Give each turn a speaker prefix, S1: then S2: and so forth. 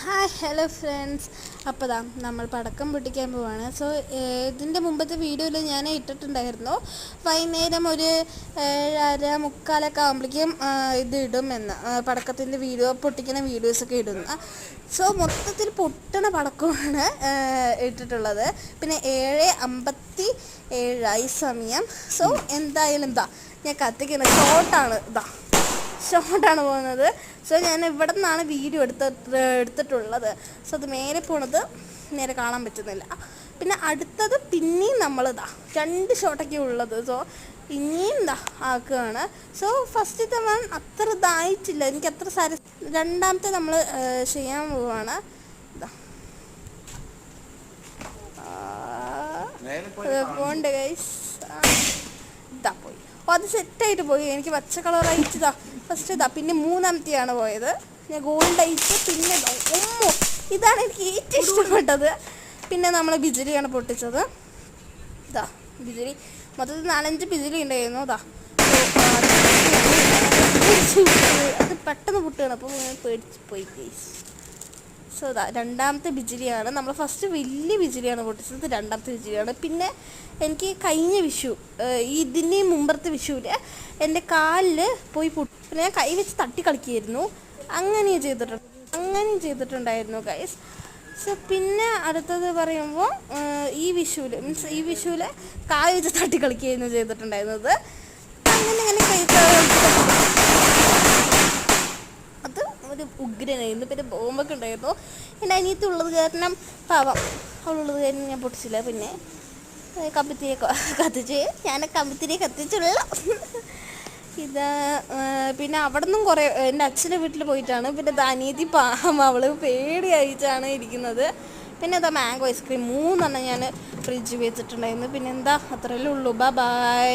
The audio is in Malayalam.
S1: Hi hello friends. അപ്പോൾ നമ്മൾ പടക്കം പൊട്ടിക്കാൻ പോവാണ്. സോ ഇതിൻ്റെ മുമ്പത്തെ വീഡിയോയിൽ ഞാൻ ഇട്ടിട്ടുണ്ടായിരുന്നു വൈകുന്നേരം ഒരു 7:45 ആകുമ്പോഴേക്കും ഇത് ഇടുമെന്ന്, പടക്കത്തിൻ്റെ വീഡിയോ പൊട്ടിക്കുന്ന വീഡിയോസൊക്കെ ഇടുന്നു. സോ മൊത്തത്തിൽ പൊട്ടണ പടക്കമാണ് ഇട്ടിട്ടുള്ളത്. പിന്നെ 7:57 സമയം. സോ എന്തായാലും ഞാൻ കത്തിക്കുന്ന ഷോർട്ടാണ് പോകുന്നത്. സോ ഞാൻ ഇവിടെ നിന്നാണ് വീഡിയോ എടുത്തിട്ടുള്ളത്. സോ അത് മേലെ പോണത് നേരെ കാണാൻ പറ്റുന്നില്ല. പിന്നെ അടുത്തത് പിന്നെയും നമ്മൾ 2 ഷോട്ടൊക്കെ ഉള്ളത്. സോ ഇനിയും ആക്കുകയാണ്. സോ ഫസ്റ്റത്തെ അത്ര ഇതായിട്ടില്ല, എനിക്ക് അത്ര രണ്ടാമത്തെ നമ്മൾ ചെയ്യാൻ പോവാണ്. പോണ്ട് ഗൈസ്, പോയി. അത് സെറ്റായിട്ട് പോയി. എനിക്ക് പച്ച കളറായിട്ട് ഫസ്റ്റ് പിന്നെ മൂന്നാമത്തെയാണ് പോയത്. ഞാൻ ഗോൾഡ് ആയിട്ട് പിന്നെ ഇതാണ് എനിക്ക് ഏറ്റവും ഇഷ്ടപ്പെട്ടത്. പിന്നെ നമ്മൾ ബിജിലിയാണ് പൊട്ടിച്ചത്. ബിജിലി മൊത്തത്തിൽ 4-5 ബിജിലി ഉണ്ടായിരുന്നു. അത് പെട്ടെന്ന് പൊട്ടുകയാണ്, അപ്പോൾ പേടിച്ച് പോയി ഗൈസ്. സോ രണ്ടാമത്തെ ബിജിലിയാണ്. നമ്മൾ ഫസ്റ്റ് വലിയ ബിജിലിയാണ് പൊട്ടിച്ചത്, രണ്ടാമത്തെ ബിജിലിയാണ്. പിന്നെ എനിക്ക് കഴിഞ്ഞ വിഷു, ഇതിന് മുമ്പത്തെ വിഷുവിൽ എൻ്റെ കാലിൽ പോയി പിന്നെ ഞാൻ കൈ വെച്ച് തട്ടി കളിക്കുകയായിരുന്നു. അങ്ങനെയും ചെയ്തിട്ടുണ്ടായിരുന്നു ഗൈസ്. സോ പിന്നെ അടുത്തത് പറയുമ്പോൾ ഈ വിഷുവിൽ കാൽ വെച്ച് തട്ടി കളിക്കുകയായിരുന്നു ചെയ്തിട്ടുണ്ടായിരുന്നത്. അങ്ങനെ അത് ഒരു ഉഗ്രനായിരുന്നു. പിന്നെ ബോംബൊക്കെ ഉണ്ടായിരുന്നു. എൻ്റെ അനിയത്തുള്ളത് കാരണം പാവം, അവളുള്ളത് കാരണം ഞാൻ പൊട്ടിച്ചില്ല. പിന്നെ കമ്പിത്തിരി കത്തിച്ച് കത്തിച്ചുള്ള പിന്നെ അവിടെ നിന്നും കുറേ എൻ്റെ അച്ഛൻ്റെ വീട്ടിൽ പോയിട്ടാണ്. പിന്നെ അനിയത്തി അവൾ പേടിയായിട്ടാണ് ഇരിക്കുന്നത്. പിന്നെ മാംഗോ ഐസ്ക്രീം 3 ഞാൻ ഫ്രിഡ്ജ് വെച്ചിട്ടുണ്ടായിരുന്നു. പിന്നെ അത്രയല്ലേ ഉള്ളൂ. ബൈ.